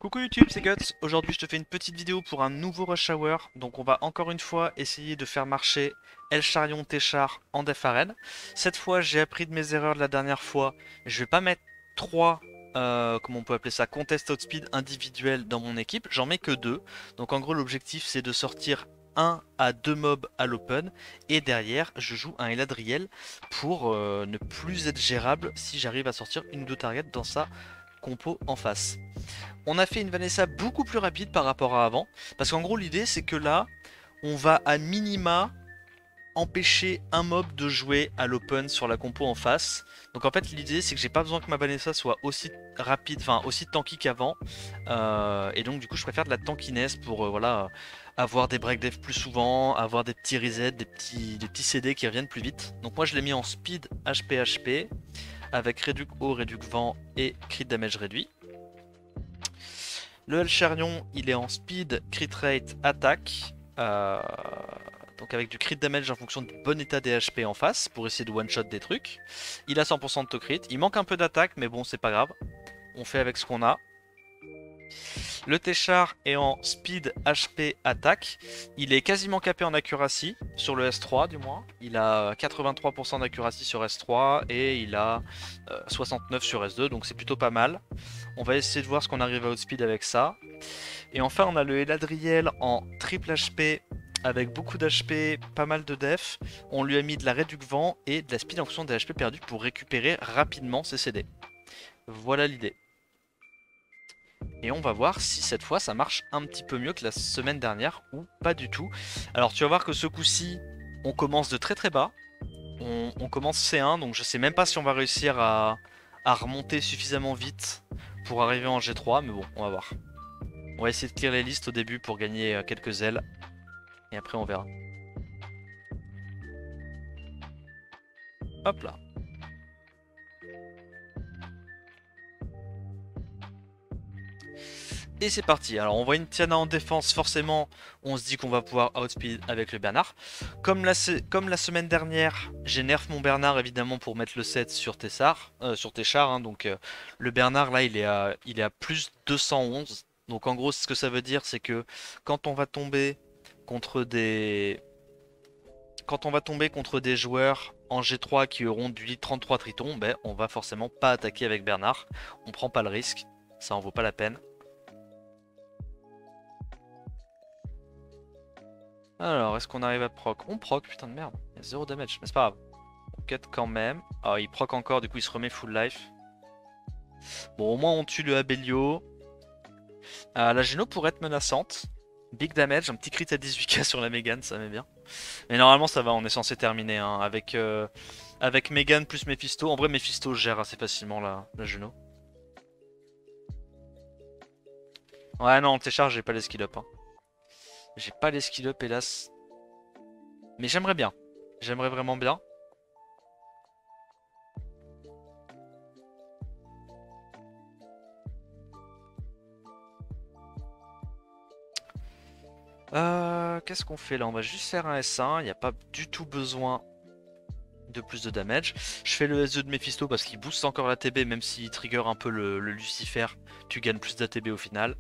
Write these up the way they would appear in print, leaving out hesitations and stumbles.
Coucou YouTube, c'est Guts. Aujourd'hui, je te fais une petite vidéo pour un nouveau Rush Hour. Donc, on va encore une fois essayer de faire marcher El Charion Téchar en Def Arène. Cette fois, j'ai appris de mes erreurs de la dernière fois. Je vais pas mettre 3, comment on peut appeler ça, contest outspeed individuels dans mon équipe. J'en mets que 2. Donc, en gros, l'objectif, c'est de sortir un à 2 mobs à l'open. Et derrière, je joue un Eladriel pour ne plus être gérable si j'arrive à sortir une ou deux targets dans sa compo en face. On a fait une Vanessa beaucoup plus rapide par rapport à avant. Parce qu'en gros, l'idée, c'est que là, on va à minima empêcher un mob de jouer à l'open sur la compo en face. Donc en fait, l'idée, c'est que j'ai pas besoin que ma Vanessa soit aussi rapide, enfin aussi tanky qu'avant. Et donc, du coup, je préfère de la tankiness pour voilà, avoir des break dev plus souvent, avoir des petits resets, des petits CD qui reviennent plus vite. Donc moi, je l'ai mis en speed HP avec réduc haut, réduc vent et crit damage réduit. Le Elcharion, il est en speed, crit rate, attaque. Donc avec du crit damage en fonction du bon état des HP en face pour essayer de one-shot des trucs. Il a 100% de to crit. Il manque un peu d'attaque, mais bon, c'est pas grave. On fait avec ce qu'on a. Le Téchar est en speed, HP, attaque. Il est quasiment capé en accuracy, sur le S3 du moins. Il a 83% d'accuracy sur S3 et il a 69 sur S2, donc c'est plutôt pas mal. On va essayer de voir ce qu'on arrive à outspeed avec ça. Et enfin, on a le Eladriel en triple HP avec beaucoup d'HP, pas mal de def. On lui a mis de la réduc vent et de la speed en fonction des HP perdus pour récupérer rapidement ses CD. Voilà l'idée. Et on va voir si cette fois ça marche un petit peu mieux que la semaine dernière ou pas du tout. Alors tu vas voir que ce coup-ci, on commence de très très bas. On commence C1, donc je sais même pas si on va réussir à remonter suffisamment vite pour arriver en G3, mais bon, on va voir. On va essayer de clear les listes au début pour gagner quelques ailes. Et après on verra. Hop là. Et c'est parti. Alors on voit une Tiana en défense, forcément on se dit qu'on va pouvoir outspeed avec le Bernard. Comme la semaine dernière, j'ai nerf mon Bernard évidemment pour mettre le 7 sur Tessar, sur Téchar. Donc le Bernard là il est à plus 211. Donc en gros ce que ça veut dire c'est que quand on va tomber contre des joueurs en G3 qui auront du lit 33 tritons, ben on va forcément pas attaquer avec Bernard. On prend pas le risque, ça en vaut pas la peine. Alors, est-ce qu'on arrive à proc? On proc, putain de merde. Il y a 0 damage, mais c'est pas grave. On cut quand même. Ah, il proc encore, du coup il se remet full life. Bon, au moins on tue le Abelio. La Geno pourrait être menaçante. Big damage, un petit crit à 18k sur la Mégane, ça met bien. Mais normalement ça va, on est censé terminer hein, avec Mégane plus Mephisto. En vrai, Mephisto gère assez facilement la Geno. Ouais, non, Téchar, j'ai pas les skill up. Hein. J'ai pas les skill up, hélas. Mais j'aimerais bien. J'aimerais vraiment bien. Qu'est-ce qu'on fait là? On va juste faire un S1. Il n'y a pas du tout besoin de plus de damage. Je fais le S2 de Mephisto parce qu'il booste encore la TB, même s'il trigger un peu le Lucifer. Tu gagnes plus d'ATB au final.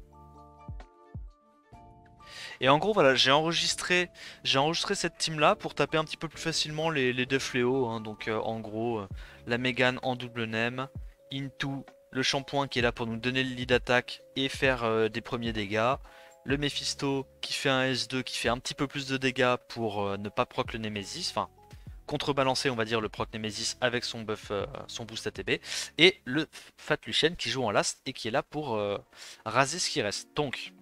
Et en gros, voilà, j'ai enregistré cette team là pour taper un petit peu plus facilement les deux fléaux. Hein. Donc, en gros, la Mégane en double nem, Into le shampoing qui est là pour nous donner le lead attack et faire des premiers dégâts. Le Mephisto qui fait un S2 qui fait un petit peu plus de dégâts pour ne pas proc le Nemesis. Enfin, contrebalancer, on va dire, le proc Nemesis avec son buff, son boost ATB. Et le Fat Lucien qui joue en last et qui est là pour raser ce qui reste. Donc,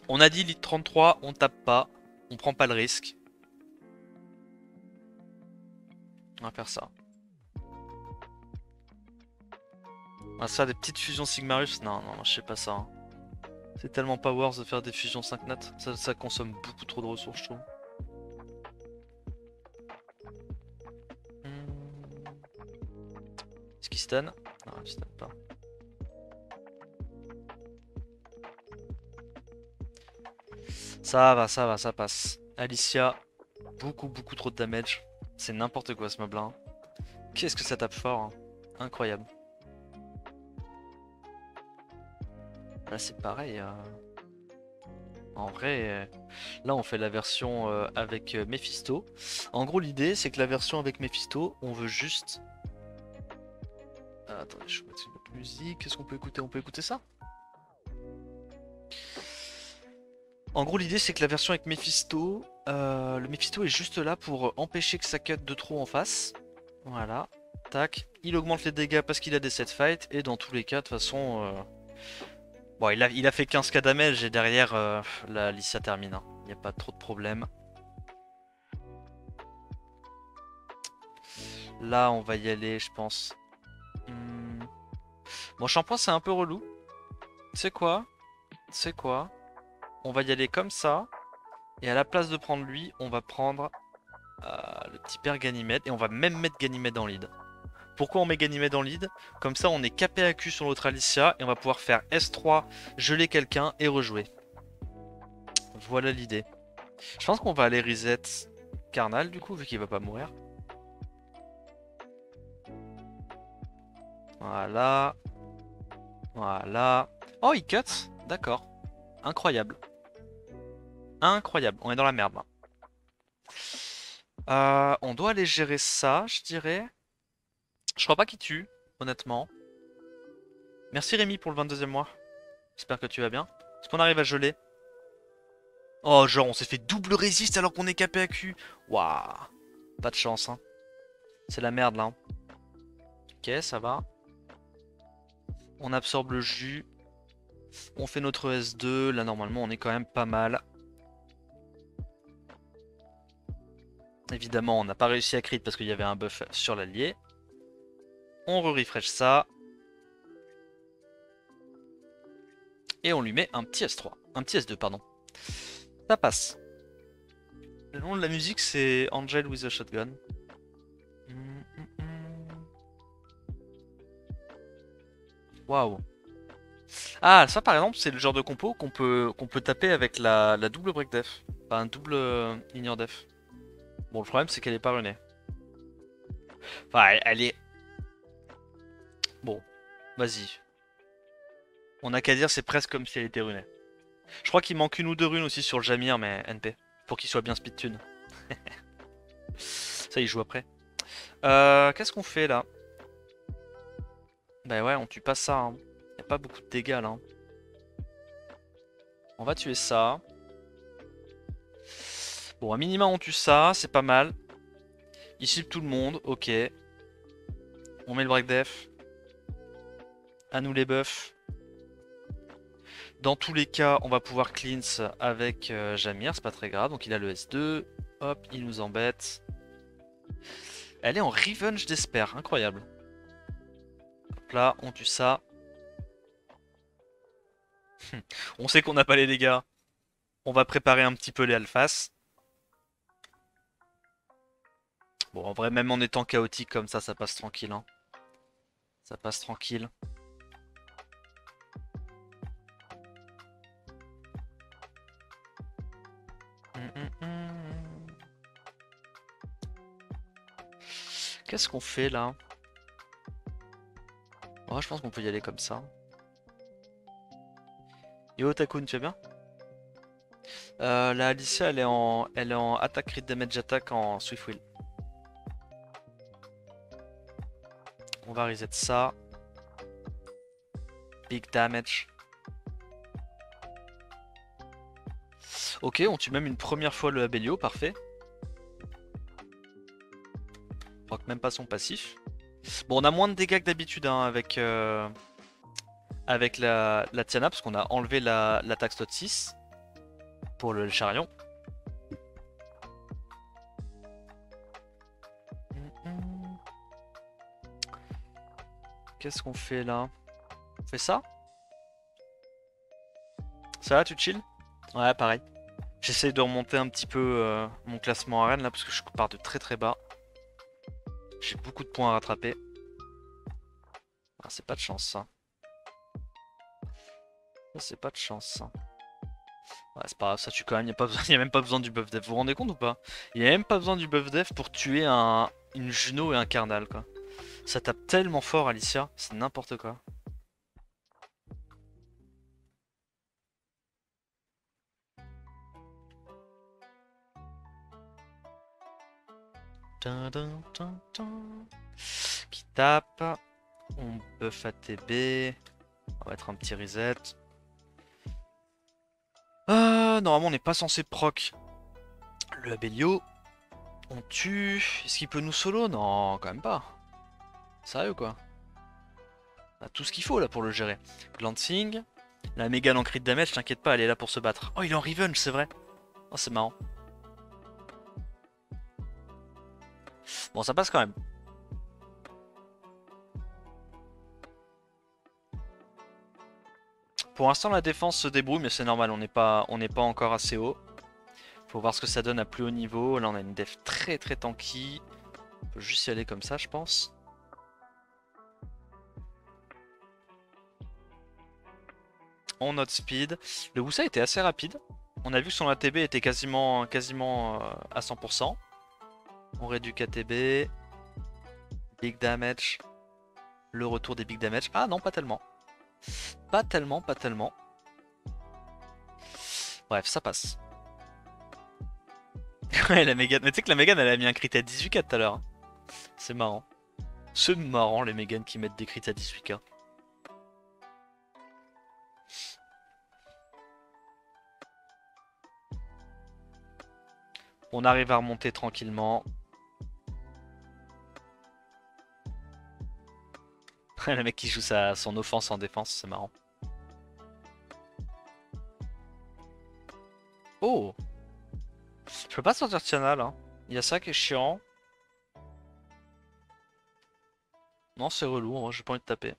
on a dit lit 33, on tape pas, on prend pas le risque. On va faire ça. On va se faire des petites fusions Sigmarus. Non, non, je sais pas ça. Hein. C'est tellement pas worth de faire des fusions 5 nat. Ça consomme beaucoup trop de ressources, je trouve. Est-ce qu'il stun? Non, il stun pas. Ça va, ça va, ça passe. Alicia, beaucoup trop de damage. C'est n'importe quoi ce mob là. Hein. Qu'est-ce que ça tape fort. Hein. Incroyable. Là c'est pareil. En vrai, là on fait la version avec Mephisto. En gros l'idée c'est que la version avec Mephisto, on veut juste... attendez, je vais mettre une autre musique. Qu'est-ce qu'on peut écouter? On peut écouter ça? En gros l'idée c'est que la version avec Mephisto, le Mephisto est juste là pour empêcher que ça cut de trop en face. Voilà. Tac. Il augmente les dégâts parce qu'il a des set fight. Et dans tous les cas de toute façon... bon il a fait 15k damage et derrière la Alicia termine. Hein. Il n'y a pas trop de problème. Là on va y aller je pense. Bon shampoing c'est un peu relou. C'est quoi? C'est quoi? On va y aller comme ça. Et à la place de prendre lui, on va prendre le petit père Ganymède. Et on va même mettre Ganymède en lead. Pourquoi on met Ganymède en lead? Comme ça on est KPAQ sur l'autre Alicia. Et on va pouvoir faire S3, geler quelqu'un et rejouer. Voilà l'idée. Je pense qu'on va aller reset Carnal du coup, vu qu'il va pas mourir. Voilà. Voilà. Oh il cut. D'accord. Incroyable. Incroyable. On est dans la merde là. On doit aller gérer ça, je dirais. Je crois pas qu'il tue, honnêtement. Merci Rémi pour le 22e mois. J'espère que tu vas bien. Est-ce qu'on arrive à geler? Oh, genre, on s'est fait double résiste alors qu'on est KPAQ. Waouh. Pas de chance, hein. C'est la merde, là. Hein. Ok, ça va. On absorbe le jus. On fait notre S2. Là, normalement, on est quand même pas mal. Évidemment, on n'a pas réussi à crit parce qu'il y avait un buff sur l'allié. On re-refresh ça. Et on lui met un petit S3. Un petit S2, pardon. Ça passe. Le nom de la musique, c'est Angel with a Shotgun. Waouh. Ah, ça par exemple, c'est le genre de compo qu'on peut taper avec la double break def. Enfin, un double ignore def. Bon, le problème, c'est qu'elle est pas runée. Enfin, elle est... Bon, vas-y. On a qu'à dire, c'est presque comme si elle était runée. Je crois qu'il manque une ou deux runes aussi sur le Jamir, mais NP. Pour qu'il soit bien speed tune. Ça, il joue après. Qu'est-ce qu'on fait là? Bah ouais, on tue pas ça. Hein. Y a pas beaucoup de dégâts là. Hein. On va tuer ça. Bon, à minima, on tue ça. C'est pas mal. Il cible tout le monde. Ok. On met le break def. À nous les buffs. Dans tous les cas, on va pouvoir cleanse avec Jamir. C'est pas très grave. Donc il a le S2. Hop, il nous embête. Elle est en revenge d'Esper. Incroyable. Hop là, on tue ça. On sait qu'on n'a pas les dégâts. On va préparer un petit peu les alphas. Bon, en vrai, même en étant chaotique comme ça passe tranquille. Hein. Ça passe tranquille. Qu'est-ce qu'on fait là? Oh, je pense qu'on peut y aller comme ça. Yo Takun, tu vas bien? La Alicia, elle est en attaque crit damage attack en Swift Wheel. On va reset ça. Big damage. Ok, on tue même une première fois le Abelio, parfait. On proc même pas son passif. Bon, on a moins de dégâts que d'habitude hein, avec la Tiana, parce qu'on a enlevé l'attaque slot 6 pour le chariot. Qu'est-ce qu'on fait là? On fait ça? Ça va, tu chill? Ouais, pareil. J'essaye de remonter un petit peu mon classement arène là, parce que je pars de très très bas. J'ai beaucoup de points à rattraper. Ah, c'est pas de chance ça. Ça c'est pas de chance ça. Ouais, c'est pas grave, ça tue quand même, y a même pas besoin du buff def. Vous vous rendez compte ou pas? Il y a même pas besoin du buff def pour tuer une Juno et un Carnal quoi. Ça tape tellement fort Alicia, c'est n'importe quoi. Dun, dun, dun, dun. Qui tape. On buff ATB. On va mettre un petit reset. Normalement on n'est pas censé proc le Abelio. On tue. Est-ce qu'il peut nous solo? Non, quand même pas. Sérieux quoi. On a tout ce qu'il faut là pour le gérer. Glancing. La Mégane en crit damage, t'inquiète pas, elle est là pour se battre. Oh, il est en revenge, c'est vrai. Oh, c'est marrant. Bon, ça passe quand même. Pour l'instant, la défense se débrouille, mais c'est normal, on n'est pas encore assez haut. Faut voir ce que ça donne à plus haut niveau. Là, on a une def très très tanky. On peut juste y aller comme ça, je pense. On note speed. Le Wusa était assez rapide. On a vu que son ATB était quasiment à 100%. On réduit ATB. Big damage. Le retour des big damage. Ah non, pas tellement. Pas tellement, pas tellement. Bref, ça passe. Ouais, la Mégane. Mais tu sais que la Mégane, elle a mis un crit à 18k tout à l'heure. C'est marrant. C'est marrant, les Méganes qui mettent des crits à 18k. On arrive à remonter tranquillement. Le mec qui joue son offense en défense, c'est marrant. Oh! Je peux pas sortir Tiana là. Il y a ça qui est chiant. Non, c'est relou, moi j'ai pas envie de taper.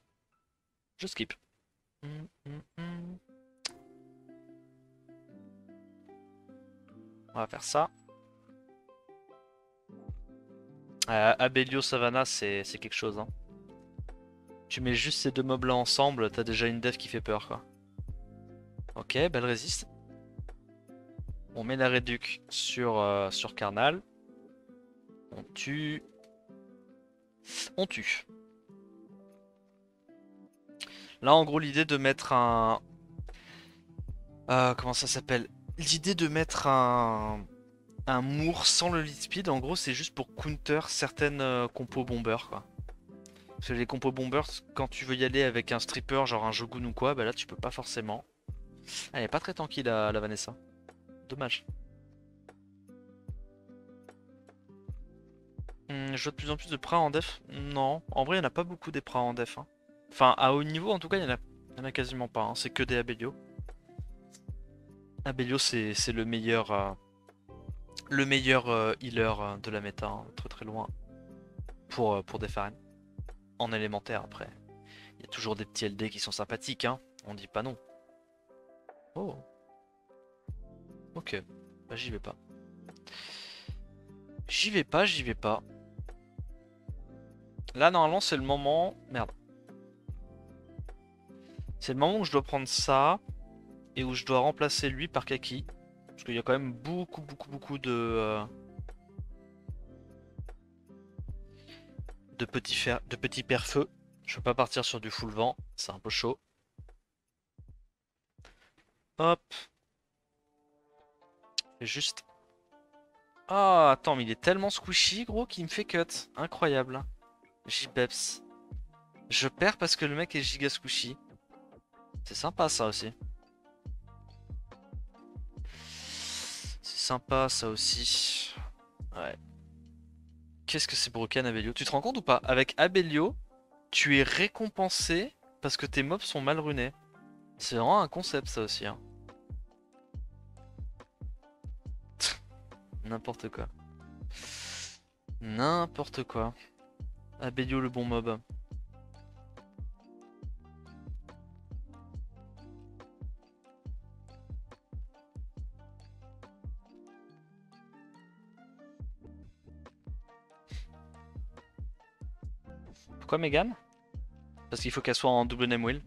Je skip. On va faire ça. Abelio Savannah, c'est quelque chose. Hein. Tu mets juste ces deux mobs là ensemble, t'as déjà une def qui fait peur quoi. Ok, belle résiste. On met la réduc sur Carnal. On tue. On tue. Là en gros l'idée de mettre un... comment ça s'appelle? L'idée de mettre un Moore sans le lead speed, en gros c'est juste pour counter certaines compos bombers quoi. Parce que les compos bombers, quand tu veux y aller avec un stripper, genre un Jogun ou quoi, bah là tu peux pas forcément. Elle est pas très tranquille la Vanessa. Dommage. Je vois de plus en plus de pras en def. Non, en vrai il n'y en a pas beaucoup des pras en def. Hein. Enfin à haut niveau en tout cas il y en a quasiment pas. Hein. C'est que des Abelio. Abelio c'est le meilleur healer de la méta, hein, très très loin. Pour des Pharren. En élémentaire après. Il y a toujours des petits LD qui sont sympathiques, hein. On dit pas non. Oh. Ok. Bah j'y vais pas. J'y vais pas, j'y vais pas. Là normalement c'est le moment... Merde. C'est le moment où je dois prendre ça. Et où je dois remplacer lui par Kaki. Parce qu'il y a quand même beaucoup de petits père-feu. Je peux pas partir sur du full vent. C'est un peu chaud. Hop. Et juste... Ah, attends, mais il est tellement squishy, gros, qu'il me fait cut. Incroyable. J-Beps. Je perds parce que le mec est giga squishy. C'est sympa, ça aussi. C'est sympa, ça aussi. Ouais. Qu'est-ce que c'est broken, Abelio? Tu te rends compte ou pas? Avec Abelio, tu es récompensé parce que tes mobs sont mal runés. C'est vraiment un concept, ça aussi. Hein. N'importe quoi. N'importe quoi. Abelio le bon mob. Pourquoi Megan? Parce qu'il faut qu'elle soit en double name wheel.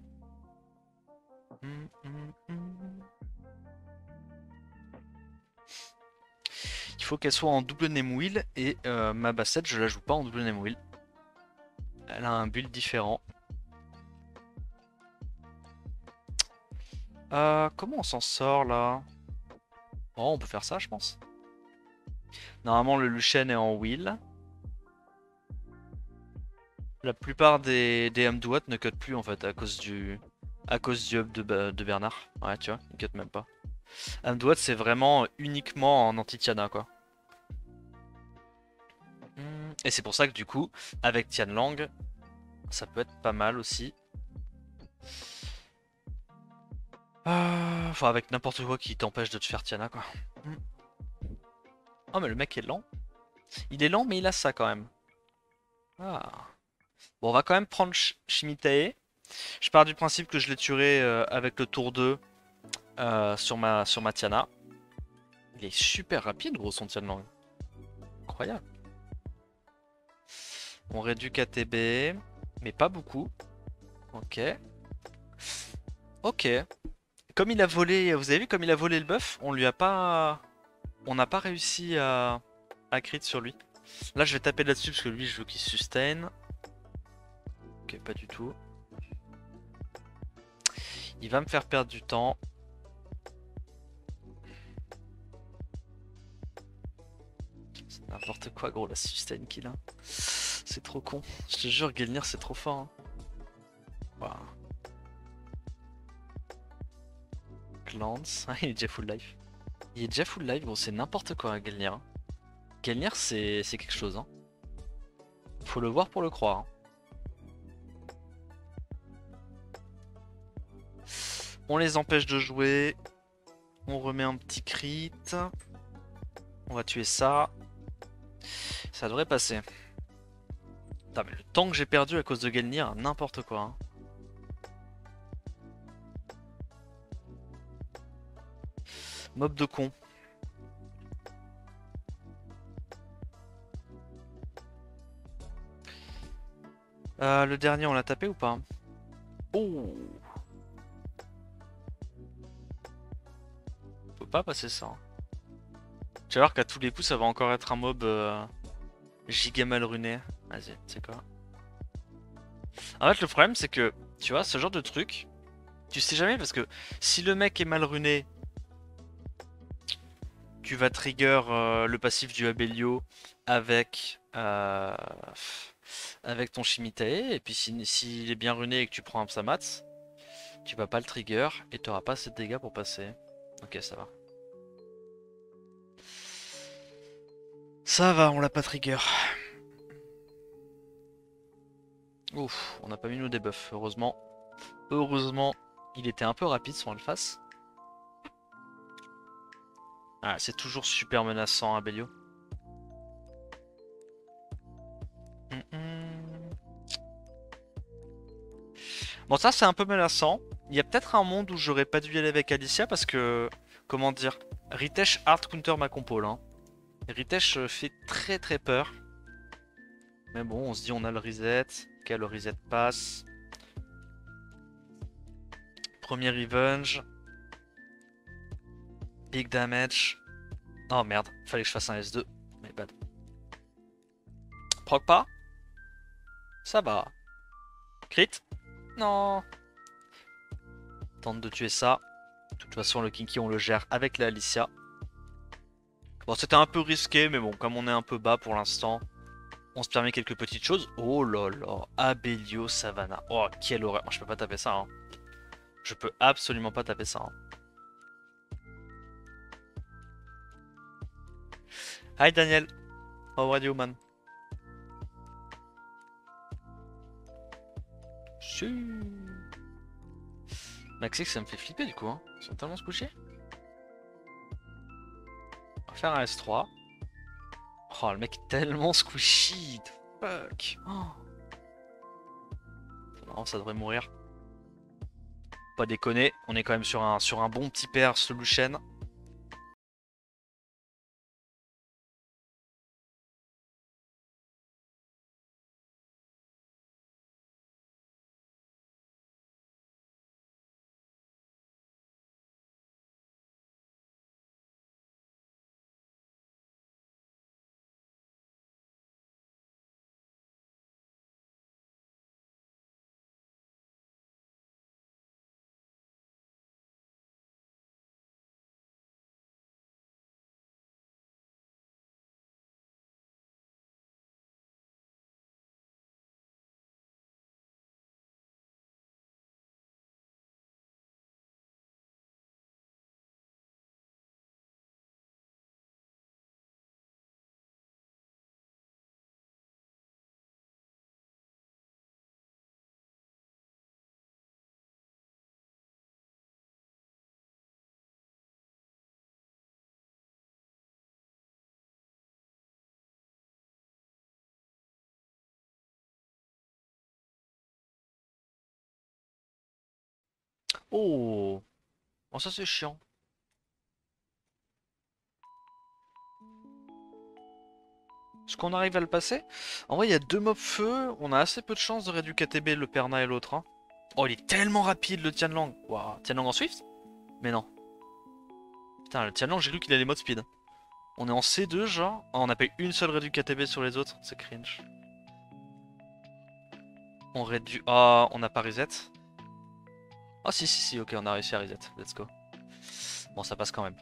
Il faut qu'elle soit en double name wheel et ma bassette je la joue pas en double name wheel. Elle a un build différent. Comment on s'en sort là? Oh, on peut faire ça je pense. Normalement le Lucian est en wheel. La plupart des Amduat ne cut plus en fait à cause du up de Bernard. Ouais, tu vois, il cut même pas. Amduat c'est vraiment uniquement en anti-Tiana quoi. Et c'est pour ça que du coup, avec Tianlang, ça peut être pas mal aussi. Enfin, avec n'importe quoi qui t'empêche de te faire Tiana quoi. Hmm. Oh, mais le mec est lent. Il est lent, mais il a ça quand même. Ah. Bon, on va quand même prendre Shimitae. Je pars du principe que je l'ai tué avec le tour 2 sur ma Tiana. Il est super rapide, gros, son Tianlang. Incroyable. On réduit KTB, mais pas beaucoup. Ok. Ok. Comme il a volé, vous avez vu comme il a volé le buff, on lui a pas... On n'a pas réussi à crit sur lui. Là, je vais taper là-dessus parce que lui, je veux qu'il sustain. Ok, pas du tout. Il va me faire perdre du temps. C'est n'importe quoi, gros, la sustain qu'il a. C'est trop con. Je te jure, Gelnir, c'est trop fort. Hein. Wow. Glance. Ah, il est déjà full life. Il est déjà full life, gros, c'est n'importe quoi, Gelnir. Hein. Gelnir, c'est quelque chose. Hein. Faut le voir pour le croire. Hein. On les empêche de jouer. On remet un petit crit. On va tuer ça. Ça devrait passer. Putain, mais le temps que j'ai perdu à cause de Gelnir, n'importe quoi. Hein. Mob de con. Le dernier, on l'a tapé ou pas? Oh! Faut pas passer ça. Hein. Tu vas voir qu'à tous les coups, ça va encore être un mob giga mal runé. Vas-y, c'est quoi? En fait, le problème, c'est que, tu vois, ce genre de truc, tu sais jamais parce que si le mec est mal runé, tu vas trigger le passif du Abelio avec, avec ton Shimitae. Et puis s'il est bien runé et que tu prends un Psamatz, tu vas pas le trigger et tu auras pas assez de dégâts pour passer. Ok, ça va. Ça va, on l'a pas trigger. Ouf, on n'a pas mis nos debuffs, heureusement. Heureusement, il était un peu rapide son Alphas. Ah, c'est toujours super menaçant, Abelio. Bon, ça c'est un peu menaçant. Il y a peut-être un monde où j'aurais pas dû y aller avec Alicia parce que, comment dire, Ritesh hard counter ma compo là. Hein. Ritesh fait très très peur. Mais bon, on se dit on a le reset. Ok, le reset passe. Premier revenge. Big damage. Oh merde, fallait que je fasse un S2. Mais bad. Proc pas. Ça va. Crit. Non. Tente de tuer ça. De toute façon, le Kinky, on le gère avec la Alicia. Bon, c'était un peu risqué, mais bon, comme on est un peu bas pour l'instant, on se permet quelques petites choses. Oh là là, Abelio Savannah. Oh, quelle horreur. Moi, je peux pas taper ça. Hein. Je peux absolument pas taper ça. Hein. Hi Daniel. How are you, man? Maxix, ça me fait flipper du coup. Hein. Ils sont tellement squishy. On va faire un S3. Oh, le mec est tellement squishy. Fuck. Oh. Non, ça devrait mourir. Pas déconner, on est quand même sur un bon petit pair solution. Oh, oh ça c'est chiant. Est-ce qu'on arrive à le passer? En vrai, il y a deux mobs feu. On a assez peu de chances de réduire KTB, le Perna et l'autre. Hein. Oh, il est tellement rapide le Tianlang. Waouh, Tianlang en Swift? Mais non. Putain, le Tianlang, j'ai lu qu'il a les modes speed. On est en C2, genre. Oh, on a payé une seule réduit KTB sur les autres. C'est cringe. On réduit. Oh, on n'a pas reset. Oh, si, si, si, ok, on a réussi à reset. Let's go. Bon, ça passe quand même.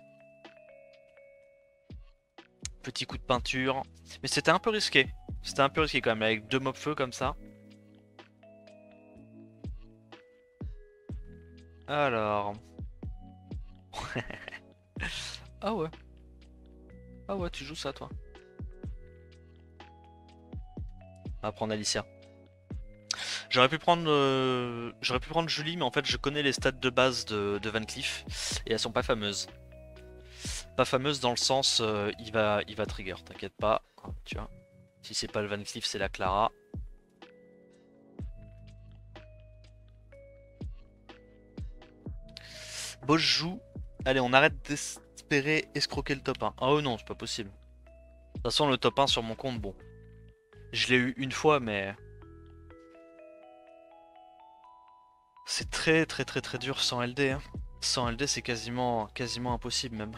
Petit coup de peinture. Mais c'était un peu risqué. C'était un peu risqué quand même, avec deux mobs feu comme ça. Alors. Ah ouais. Ah ouais, tu joues ça, toi. On va prendre Alicia. J'aurais pu prendre Julie, mais en fait, je connais les stats de base de Van Cleef et elles sont pas fameuses. Pas fameuses dans le sens, il va trigger, t'inquiète pas. Tu vois. Si c'est pas le Van Cleef, c'est la Clara. Boss joue. Allez, on arrête d'espérer escroquer le top 1. Ah oh non, c'est pas possible. De toute façon, le top 1 sur mon compte, bon. Je l'ai eu une fois, mais c'est très très très très dur sans LD. Hein. Sans LD, c'est quasiment impossible même.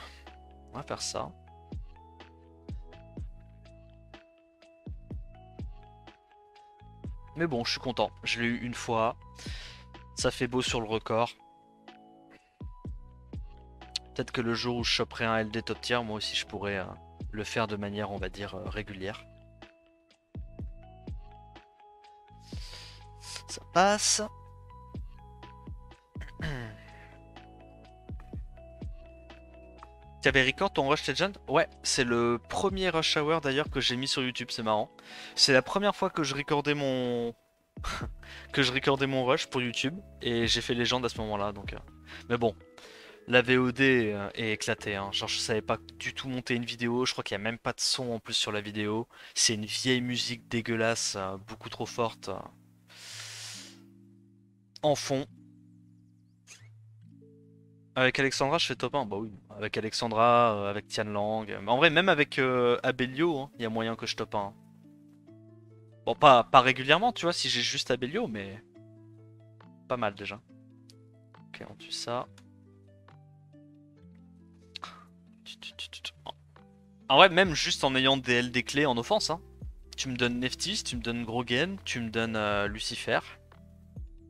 On va faire ça. Mais bon, je suis content. Je l'ai eu une fois. Ça fait beau sur le record. Peut-être que le jour où je choperai un LD top tier, moi aussi je pourrais le faire de manière, on va dire, régulière. Ça passe. T'avais record ton Rush Legend? Ouais, c'est le premier Rush Hour d'ailleurs que j'ai mis sur YouTube, c'est marrant. C'est la première fois que je recordais mon Rush pour YouTube et j'ai fait légende à ce moment-là donc. Mais bon, la VOD est éclatée, hein. Genre je savais pas du tout monter une vidéo, je crois qu'il y a même pas de son en plus sur la vidéo. C'est une vieille musique dégueulasse, beaucoup trop forte en fond. Avec Alexandra, je fais top 1. Bah oui, avec Alexandra, avec Tian Lang. En vrai, même avec Abelio, hein, il y a moyen que je top 1. Bon, pas régulièrement, tu vois, si j'ai juste Abelio, mais pas mal déjà. Ok, on tue ça. En vrai, même juste en ayant des LD clés en offense, hein. Tu me donnes Neftis, tu me donnes Grogen, tu me donnes Lucifer.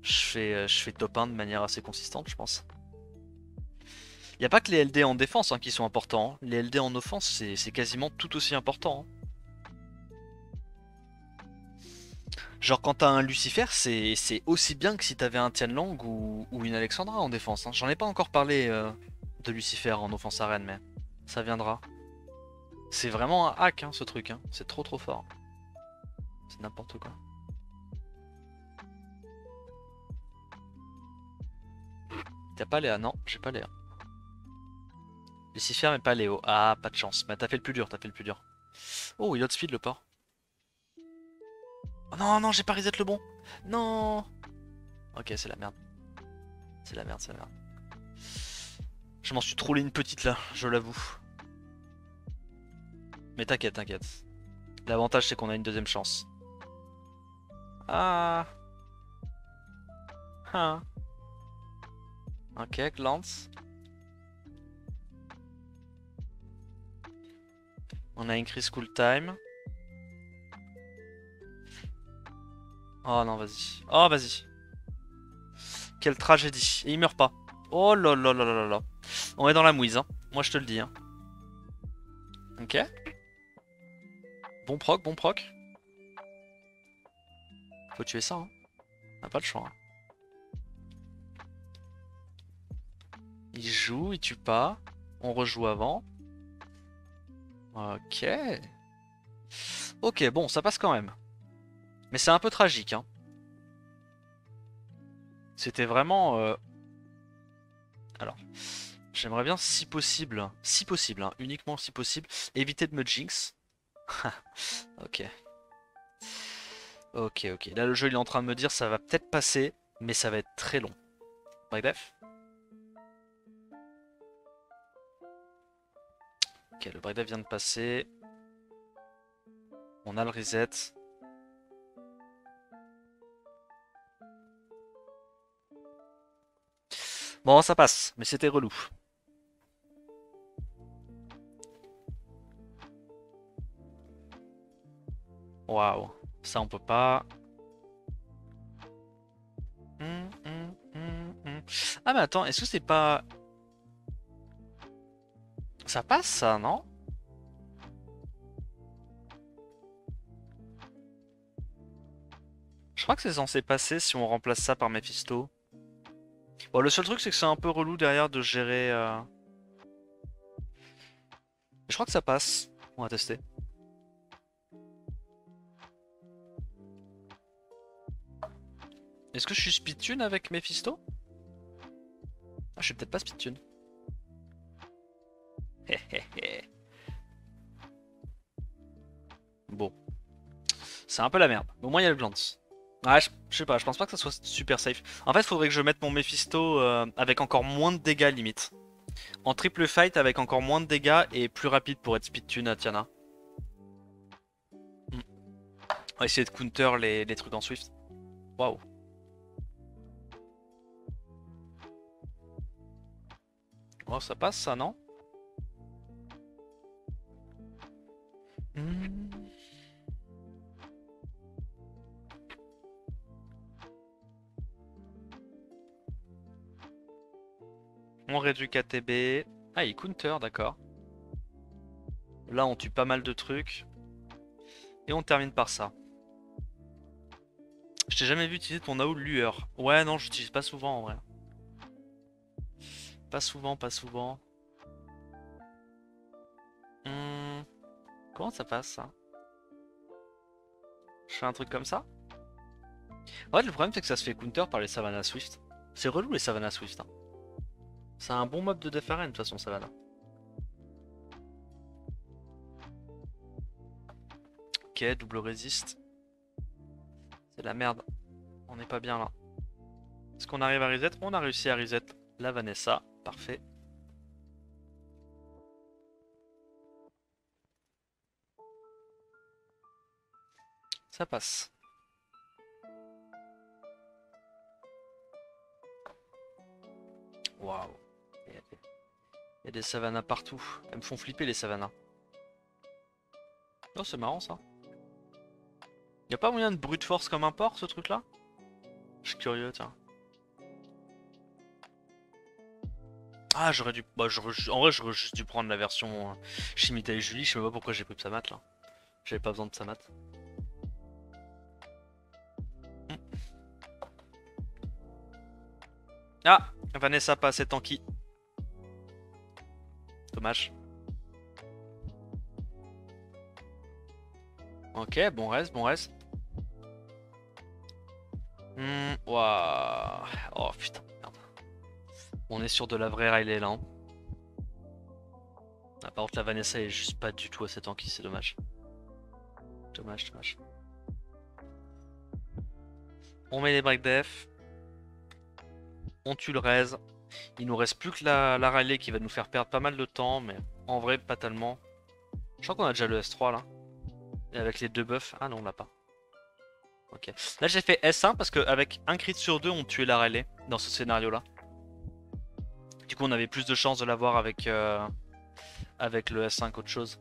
Je fais top 1 de manière assez consistante, je pense. Y a pas que les LD en défense hein, qui sont importants. Hein. Les LD en offense, c'est quasiment tout aussi important. Hein. Genre quand t'as un Lucifer, c'est aussi bien que si t'avais un Tianlang ou une Alexandra en défense. Hein. J'en ai pas encore parlé de Lucifer en offense arène, mais ça viendra. C'est vraiment un hack hein, ce truc, hein. C'est trop trop fort. C'est n'importe quoi. T'as pas Léa? Non, j'ai pas Léa. Lucifer mais pas Léo. Ah, pas de chance. Mais t'as fait le plus dur, t'as fait le plus dur. Oh, il outspeed le port. Oh non, non, j'ai pas reset le bon. Non. Ok, c'est la merde. C'est la merde, c'est la merde. Je m'en suis trollé une petite là, je l'avoue. Mais t'inquiète, t'inquiète. L'avantage c'est qu'on a une deuxième chance. Ah. Ah. Ok, glance. On a increase cool time. Oh non, vas-y. Oh, vas-y. Quelle tragédie. Et il meurt pas. Oh là là là là là là. On est dans la mouise, hein. Moi je te le dis. Hein. Ok. Bon proc, bon proc. Faut tuer ça, hein. On a pas le choix. Hein. Il joue, il tue pas. On rejoue avant. Ok. Ok, bon, ça passe quand même. Mais c'est un peu tragique, hein. C'était vraiment... Alors, j'aimerais bien, si possible, hein, uniquement si possible, éviter de me jinx. Ok. Ok, ok. Là, le jeu, il est en train de me dire, ça va peut-être passer, mais ça va être très long. Breakdef. Ok, le breakdef vient de passer. On a le reset. Bon, ça passe, mais c'était relou. Waouh, ça on peut pas. Ah mais attends, est-ce que c'est pas... Ça passe ça, non? Je crois que c'est censé passer si on remplace ça par Mephisto. Bon, le seul truc c'est que c'est un peu relou derrière de gérer... Je crois que ça passe. On va tester. Est-ce que je suis speedtune avec Mephisto? Ah, je suis peut-être pas speedtune. Bon. C'est un peu la merde. Mais au moins il y a le glance. Ouais, je sais pas, je pense pas que ça soit super safe. En fait, il faudrait que je mette mon Mephisto avec encore moins de dégâts limite. En triple fight avec encore moins de dégâts et plus rapide pour être speedtune à Tiana. On va essayer de counter les trucs en Swift. Waouh. Oh, ça passe ça, non? On réduit KTB. Ah, il counter, d'accord. Là, on tue pas mal de trucs. Et on termine par ça. Je t'ai jamais vu utiliser ton AOE lueur. Ouais, non, j'utilise pas souvent en vrai. Pas souvent, pas souvent. Comment ça passe ça? Je fais un truc comme ça? Ouais, le problème c'est que ça se fait counter par les Savannah Swift. C'est relou les Savannah Swift. Hein. C'est un bon mob de def arène de toute façon, Savannah. Ok, double résiste. C'est la merde. On n'est pas bien là. Est-ce qu'on arrive à reset? On a réussi à reset la Vanessa. Parfait. Ça passe. Waouh. Il y a des Savannah partout. Elles me font flipper les Savannah. Oh, c'est marrant ça. Y a pas moyen de brute force comme un porc ce truc là? Je suis curieux, tiens. Ah, j'aurais dû. Bah, en vrai, j'aurais juste dû prendre la version Shimita et Julie. Je sais pas pourquoi j'ai pris Psamat là. J'avais pas besoin de Psamat. Ah, Vanessa pas assez tanky. Dommage. Ok, bon reste, bon reste. Ouah. Oh putain, merde. On est sur de la vraie Riley là. Hein. Ah, par contre, la Vanessa est juste pas du tout assez tanky, c'est dommage. Dommage, dommage. On met les break def. On tue le raise. Il nous reste plus que la Riley qui va nous faire perdre pas mal de temps, mais en vrai, pas tellement. Je crois qu'on a déjà le S3 là. Et avec les deux buffs. Ah non, on l'a pas. Ok. Là, j'ai fait S1 parce qu'avec un crit sur deux, on tuait la Riley dans ce scénario là. Du coup, on avait plus de chances de l'avoir avec, avec le S5 qu'autre chose.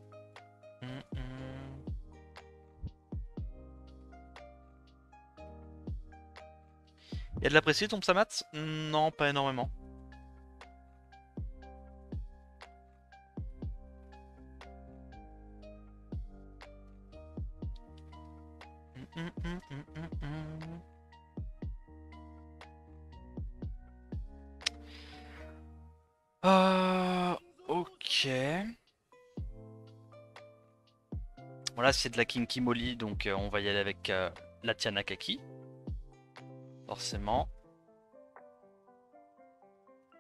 Y'a de l'apprécié ton Psamat? Non, pas énormément. Ok. Voilà, c'est de la Kinky Molly, donc on va y aller avec la Tiana Kaki. Forcément.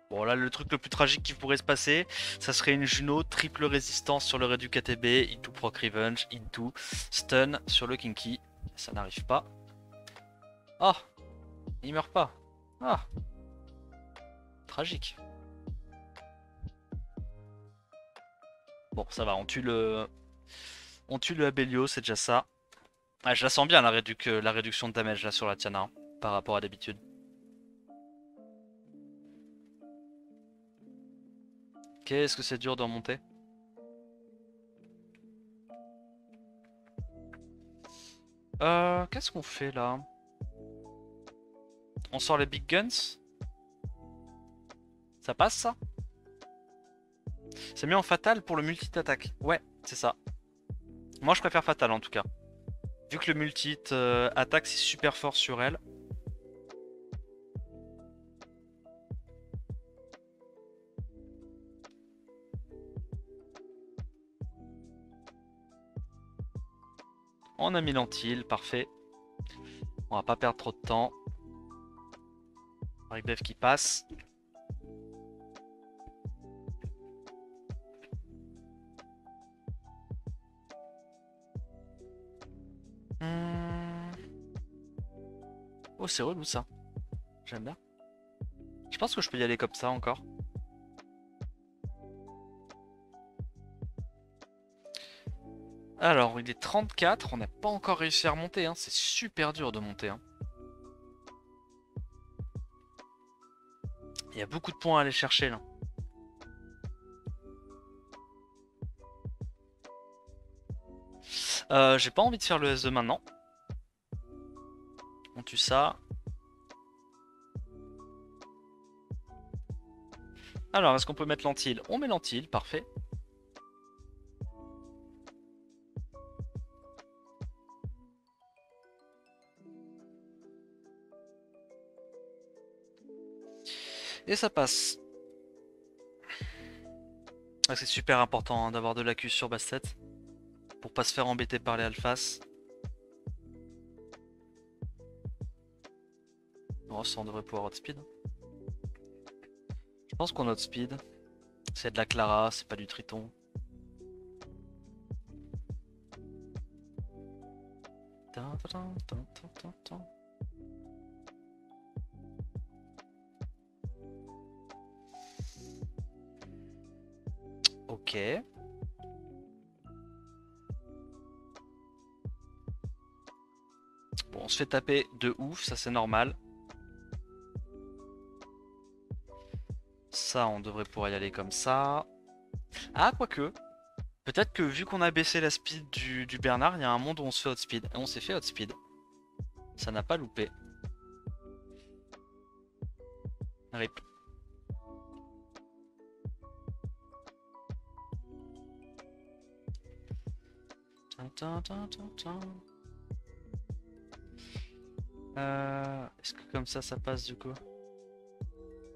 Bon, là, le truc le plus tragique qui pourrait se passer, ça serait une Juno, triple résistance sur le Redu KTB, into proc revenge, into stun sur le Kinky. Ça n'arrive pas. Oh, il meurt pas. Ah. tragique. Bon, ça va, on tue le Abelio, c'est déjà ça. Ah, je la sens bien la réduction de damage là sur la Tiana hein, par rapport à d'habitude. Qu'est-ce que c'est dur de remonter. Qu'est-ce qu'on fait là? On sort les big guns? Ça passe ça? C'est mis en fatal pour le multi-attaque. Ouais, c'est ça. Moi je préfère fatal en tout cas. Vu que le multi-attaque c'est super fort sur elle. On a mis l'antil, parfait. On va pas perdre trop de temps. Avec Bev qui passe. Oh, c'est relou ça. J'aime bien. Je pense que je peux y aller comme ça encore. Alors, il est 34. On n'a pas encore réussi à remonter. Hein. C'est super dur de monter. Hein. Il y a beaucoup de points à aller chercher là. J'ai pas envie de faire le S2 maintenant. On tue ça. Alors, est-ce qu'on peut mettre l'antil? On met l'antil, parfait. Et ça passe. Ah, c'est super important hein, d'avoir de l'accus sur Bastet. Pour pas se faire embêter par les alphas. Oh, ça on devrait pouvoir outspeed. Je pense qu'on outspeed. C'est de la Clara, c'est pas du Triton. Ok. Bon, on se fait taper de ouf, ça c'est normal. Ça, on devrait pouvoir y aller comme ça. Ah, quoique. Peut-être que vu qu'on a baissé la speed du Bernard, il y a un monde où on se fait outspeed. Et on s'est fait outspeed. Ça n'a pas loupé. RIP. Est-ce que comme ça passe du coup?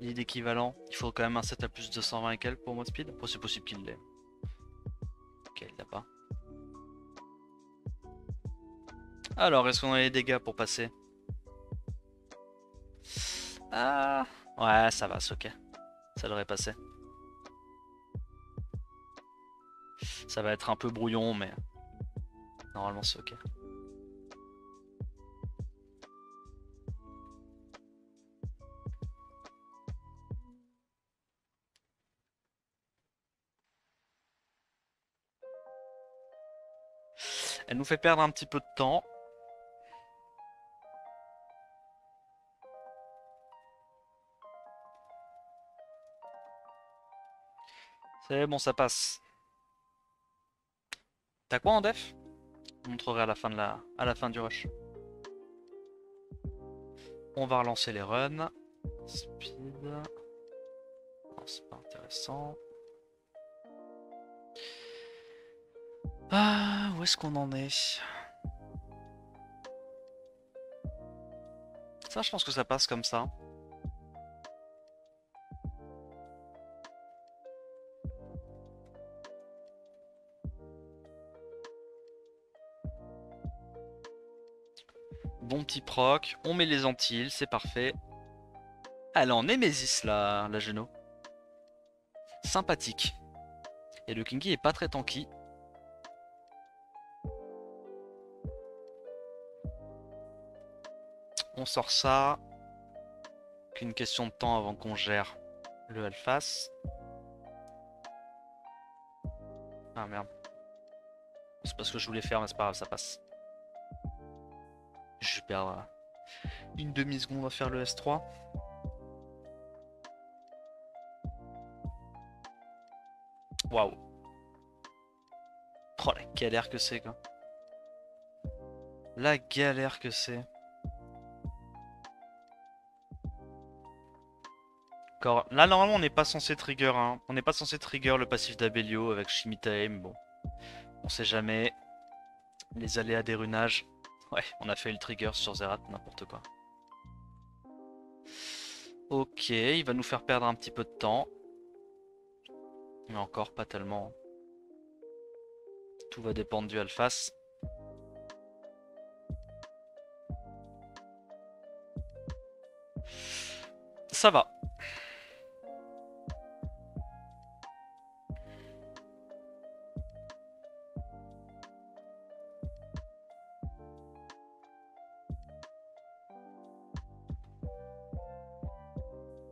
Il est d'équivalent. Il faut quand même un set à plus de 220 et quelques pour mode speed. Après c'est possible qu'il l'ait. Ok, il l'a pas. Alors, est-ce qu'on a les dégâts pour passer? Ah, ouais, ça va, c'est ok. Ça devrait passer. Ça va être un peu brouillon, mais normalement c'est ok. Elle nous fait perdre un petit peu de temps. C'est bon, ça passe. T'as quoi en def? Je montrerai à la fin du rush. On va relancer les runs. Speed. Non, c'est pas intéressant. Ah, où est-ce qu'on en est? Ça, je pense que ça passe comme ça. Bon petit proc. On met les Antilles, c'est parfait. Elle est en Némésis, la Geno. Sympathique. Et le Kinky est pas très tanky. On sort ça. Qu'une question de temps avant qu'on gère. Le Alphas. Ah merde. C'est pas ce que je voulais faire, mais c'est pas grave, ça passe. Je perds une demi-seconde à faire le S3. Waouh. Oh la galère que c'est quoi. La galère que c'est. Là normalement on n'est pas censé trigger hein. On n'est pas censé trigger le passif d'Abelio avec Shimitaim. Bon, on sait jamais. Les aléas des runages. Ouais, on a fait le trigger sur Zerat, n'importe quoi. Ok, il va nous faire perdre un petit peu de temps. Mais encore pas tellement. Tout va dépendre du Alphas. Ça va.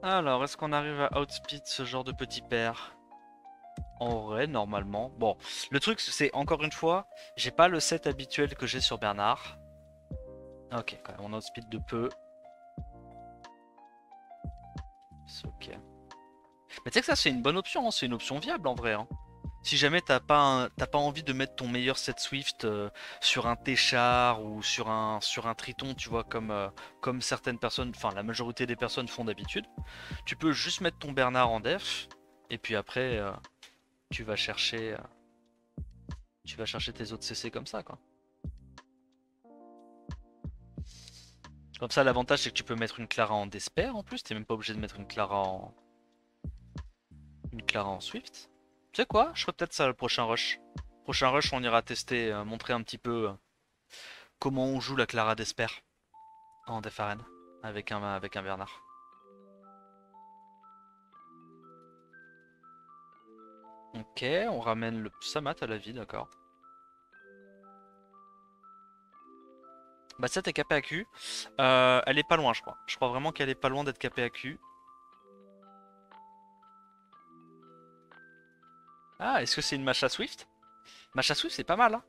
Alors, est-ce qu'on arrive à outspeed ce genre de petit père? En vrai, normalement. Bon, le truc, c'est encore une fois, j'ai pas le set habituel que j'ai sur Bernard. Ok, quand même, on outspeed de peu. C'est ok. Mais tu sais que ça, c'est une bonne option, hein, c'est une option viable en vrai. Hein. Si jamais t'as pas envie de mettre ton meilleur set Swift sur un Téchar ou sur un Triton, tu vois, comme certaines personnes, enfin la majorité des personnes font d'habitude, tu peux juste mettre ton Bernard en def, et puis après, tu vas chercher, tu vas chercher tes autres CC comme ça, quoi. Comme ça, l'avantage c'est que tu peux mettre une Clara en Despair en plus, t'es même pas obligé de mettre une Clara en Swift. Tu sais quoi? Je ferai peut-être ça le prochain rush. Prochain rush, on ira tester, montrer un petit peu comment on joue la Clara d'Esper en Def Arène avec un Bernard. Ok, on ramène le Samat à la vie, d'accord. Bah ça t'es capé à Q. Elle est pas loin je crois. Je crois vraiment qu'elle est pas loin d'être capée à Q. Ah, est-ce que c'est une Masha Swift? Masha Swift c'est pas mal hein.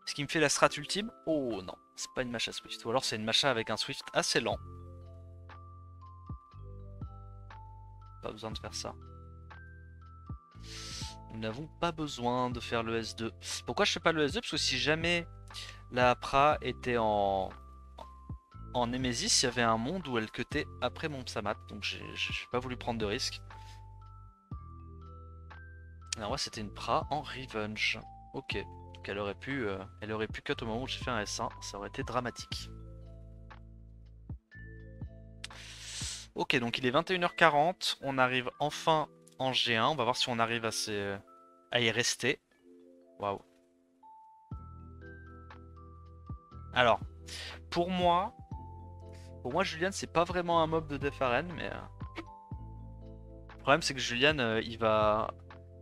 Ce qui me fait la strat ultime. Oh non, c'est pas une Masha Swift. Ou alors c'est une Masha avec un Swift assez lent. Pas besoin de faire ça. Nous n'avons pas besoin de faire le S2. Pourquoi je fais pas le S2? Parce que si jamais la Pra était en Nemesis, il y avait un monde où elle cutait après mon Psamat. Donc j'ai pas voulu prendre de risque. Alors moi c'était une Pra en Revenge. Ok. Donc elle aurait pu cut au moment où j'ai fait un S1. Ça aurait été dramatique. Ok, donc il est 21h40. On arrive enfin en G1. On va voir si on arrive à y rester. Waouh. Alors, pour moi, Julian, c'est pas vraiment un mob de Def Arène, mais le problème c'est que Julian, il va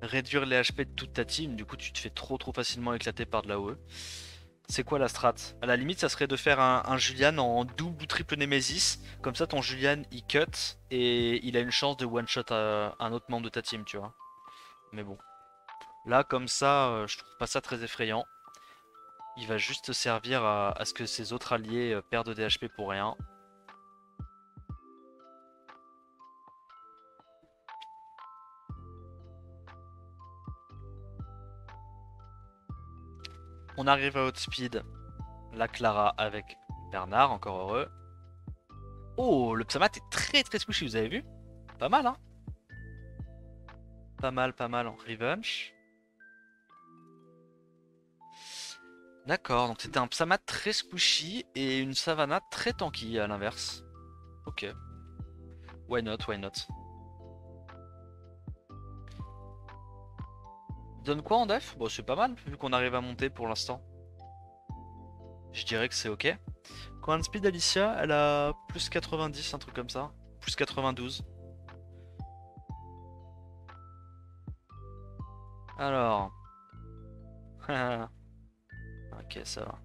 réduire les HP de toute ta team. Du coup, tu te fais trop facilement éclater par de la OE. C'est quoi la strat? À la limite, ça serait de faire un Julian en double ou triple Nemesis. Comme ça, ton Julian il cut et il a une chance de one shot un autre membre de ta team, tu vois. Mais bon, là comme ça, je trouve pas ça très effrayant. Il va juste servir à ce que ses autres alliés perdent des HP pour rien. On arrive à outspeed la Clara avec Bernard, encore heureux. Oh, le Psamat est très squishy, vous avez vu? Pas mal, hein? Pas mal en Revenge. D'accord, donc c'était un Psamat très squishy et une Savannah très tanky à l'inverse. Ok. Why not, why not? Donne quoi en def? Bon, c'est pas mal, vu qu'on arrive à monter pour l'instant. Je dirais que c'est ok. Coin speed Alicia, elle a plus 90, un truc comme ça. Plus 92. Alors. Ok, ça va.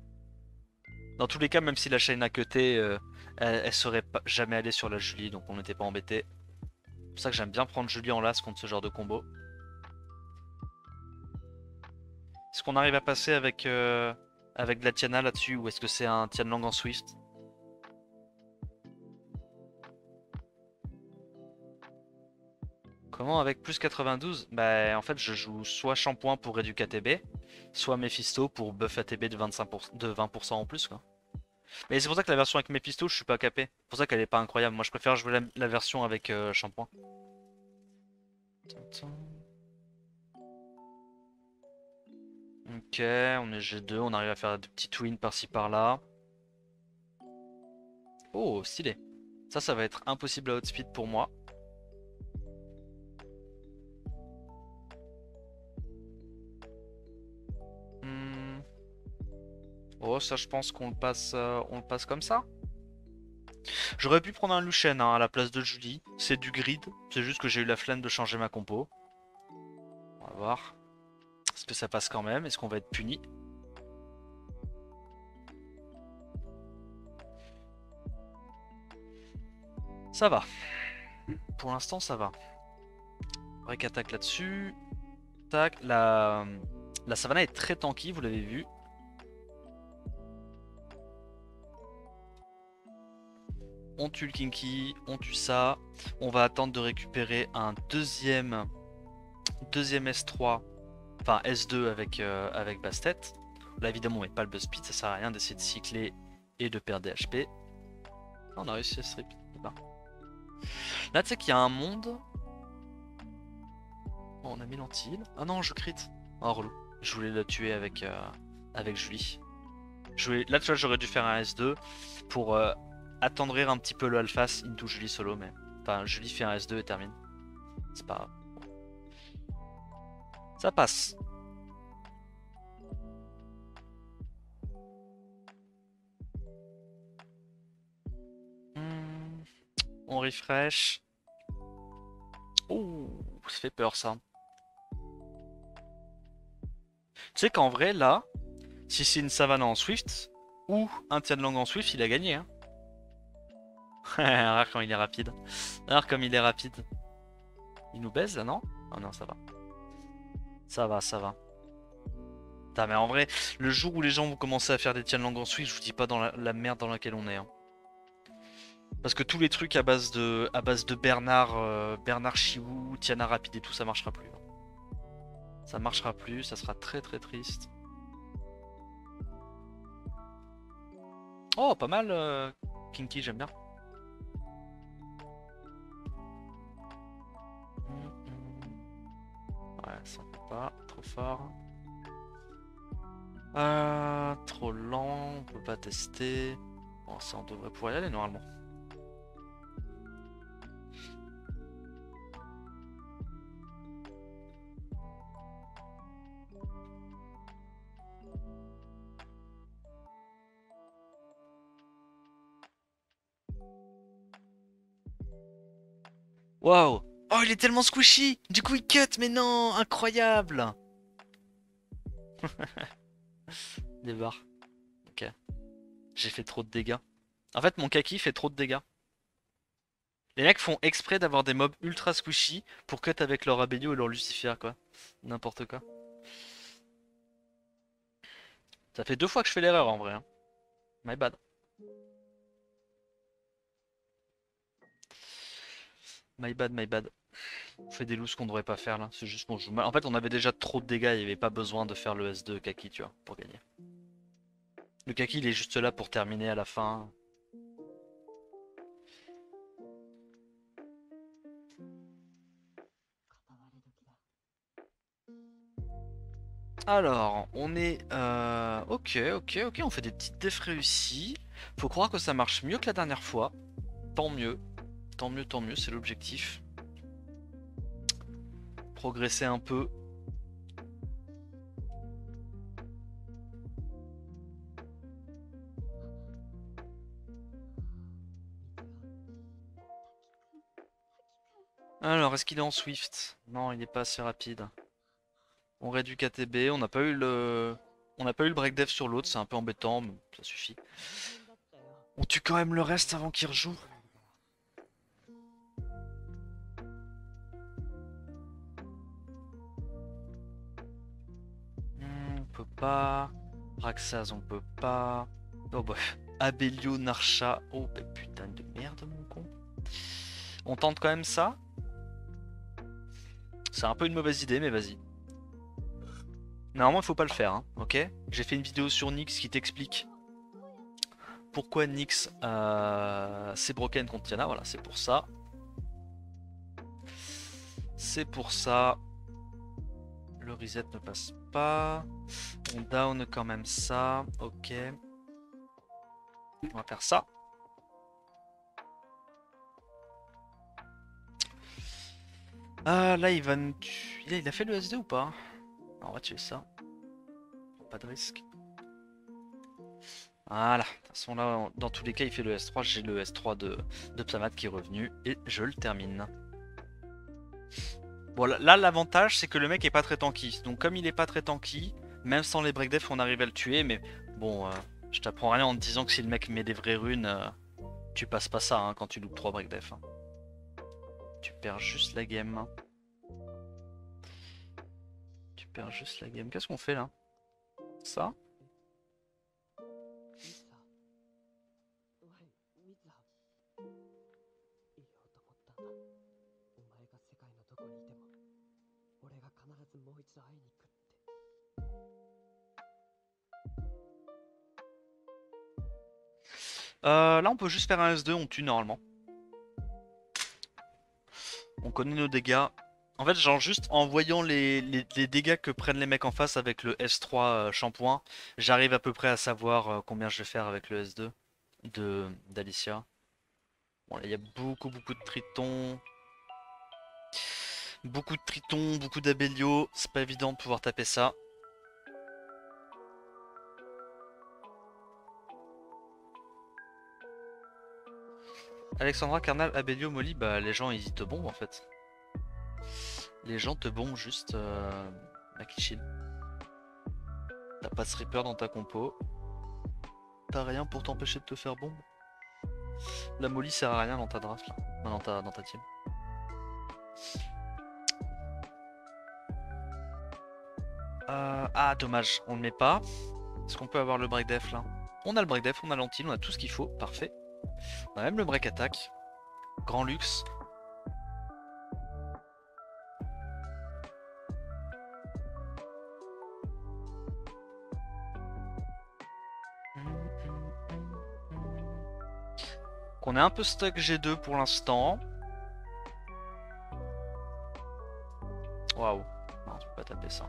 Dans tous les cas, même si la chaîne a cuté, Elle serait jamais allée sur la Julie, donc on n'était pas embêté. C'est pour ça que j'aime bien prendre Julie en las contre ce genre de combo. Est-ce qu'on arrive à passer avec de la Tiana là-dessus, ou est-ce que c'est un Tianlang en Swift? Comment avec plus 92? Bah en fait je joue soit Shampoing pour réduire ATB, soit Mephisto pour buff ATB de 25%, de 20% en plus quoi. Mais c'est pour ça que la version avec Mephisto je suis pas capé. C'est pour ça qu'elle est pas incroyable. Moi je préfère jouer la version avec Shampoing. Ok, on est G2, on arrive à faire des petits twins par-ci par-là. Oh, stylé. Ça va être impossible à outspeed pour moi. Hmm. Oh, ça je pense on le passe comme ça. J'aurais pu prendre un Lucian hein, à la place de Julie. C'est du grid, c'est juste que j'ai eu la flemme de changer ma compo. On va voir. Est-ce que ça passe quand même? Est-ce qu'on va être puni? Ça va. Pour l'instant, ça va. Break attaque là-dessus. Tac. La Savannah est très tanky, vous l'avez vu. On tue le Kinky, on tue ça. On va attendre de récupérer un deuxième S3. Enfin S2 avec Bastet. Là évidemment on met pas le buzz speed, ça sert à rien d'essayer de cycler et de perdre des HP. On a réussi à se rip. Là tu sais qu'il y a un monde. Oh, on a mis l'anti-heal. Ah non je crit. Oh relou. Je voulais la tuer avec Julie. Là tu vois j'aurais dû faire un S2 pour attendrir un petit peu le Alphas into Julie solo mais. Enfin Julie fait un S2 et termine. C'est pas grave. Ça passe. On refresh. Oh, ça fait peur ça. Tu sais qu'en vrai, là, si c'est une Savannah en Swift ou un Tianlang en Swift, il a gagné. Hein. Regarde comme il est rapide. Regarde comme il est rapide. Il nous baise là, non? Oh non, ça va. Ça va, ça va. Putain, mais en vrai, le jour où les gens vont commencer à faire des Tianlang en Swift, je vous dis pas dans la merde dans laquelle on est. Hein. Parce que tous les trucs à base de Bernard, Bernard Chiou, Tiana rapide et tout, ça marchera plus. Hein. Ça marchera plus, ça sera très très triste. Oh, pas mal, Kinky, j'aime bien. Ouais, ça peut pas, trop fort. Trop lent, on peut pas tester. Bon, ça on devrait pouvoir y aller normalement. Waouh! Oh, il est tellement squishy! Du coup, il cut, mais non! Incroyable! Des barres. Ok. J'ai fait trop de dégâts. En fait, mon kaki fait trop de dégâts. Les mecs font exprès d'avoir des mobs ultra squishy pour cut avec leur Abelio et leur Lucifer, quoi. N'importe quoi. Ça fait 2 fois que je fais l'erreur en vrai. Hein. My bad. My bad, my bad. On fait des looses qu'on devrait pas faire là. C'est juste qu'on joue mal. En fait, on avait déjà trop de dégâts. Il n'y avait pas besoin de faire le S2 Kaki, tu vois, pour gagner. Le Kaki, il est juste là pour terminer à la fin. Alors, on est... Ok, ok, ok. On fait des petites defs réussies. Faut croire que ça marche mieux que la dernière fois. Tant mieux. Tant mieux, tant mieux. C'est l'objectif. Progresser un peu. Alors, est-ce qu'il est en Swift? Non, il n'est pas assez rapide. On réduit KTB, on n'a pas eu le break dev sur l'autre, c'est un peu embêtant, mais ça suffit. On tue quand même le reste avant qu'il rejoue. On peut pas. Raxaz, on peut pas. Oh bah. Abelio, Narcha. Oh bah putain de merde, mon con. On tente quand même ça. C'est un peu une mauvaise idée, mais vas-y. Normalement, il faut pas le faire, hein, ok? J'ai fait une vidéo sur Nyx qui t'explique pourquoi Nyx c'est broken contre Tiana. Voilà, c'est pour ça. C'est pour ça. Le reset ne passe pas. On down quand même ça. Ok. On va faire ça. Ah, là, il va nous tuer. Il a fait le SD ou pas? On va tuer ça. Pas de risque. Voilà. De toute façon, là, dans tous les cas, il fait le S3. J'ai le S3 de Psamat qui est revenu. Et je le termine. Bon, là, l'avantage, c'est que le mec est pas très tanky. Donc, comme il est pas très tanky, même sans les breakdef, on arrive à le tuer. Mais bon, je t'apprends rien en te disant que si le mec met des vraies runes, tu passes pas ça hein, quand tu loupes 3 breakdef. Hein. Tu perds juste la game. Tu perds juste la game. Qu'est-ce qu'on fait là? Ça? Là on peut juste faire un S2, on tue normalement. On connaît nos dégâts. En fait genre juste en voyant les dégâts que prennent les mecs en face avec le S3 shampoing, j'arrive à peu près à savoir combien je vais faire avec le S2 d'Alicia. Bon là il y a beaucoup de tritons. Beaucoup de tritons, beaucoup d'abelio, c'est pas évident de pouvoir taper ça. Alexandra, Carnal, Abelio, Molly, bah les gens ils te bombent en fait. Les gens te bombent juste Makichill. T'as pas de Reaper dans ta compo. T'as rien pour t'empêcher de te faire bombe. La Molly sert à rien dans ta draft là. Non, dans ta team. Ah dommage, on le met pas. Est-ce qu'on peut avoir le break def là? On a le break def, on a l'antil, on a tout ce qu'il faut, parfait. On a même le break attack. Grand luxe. Qu'on est un peu stuck G2 pour l'instant. Waouh. Non, tu peux pas taper ça.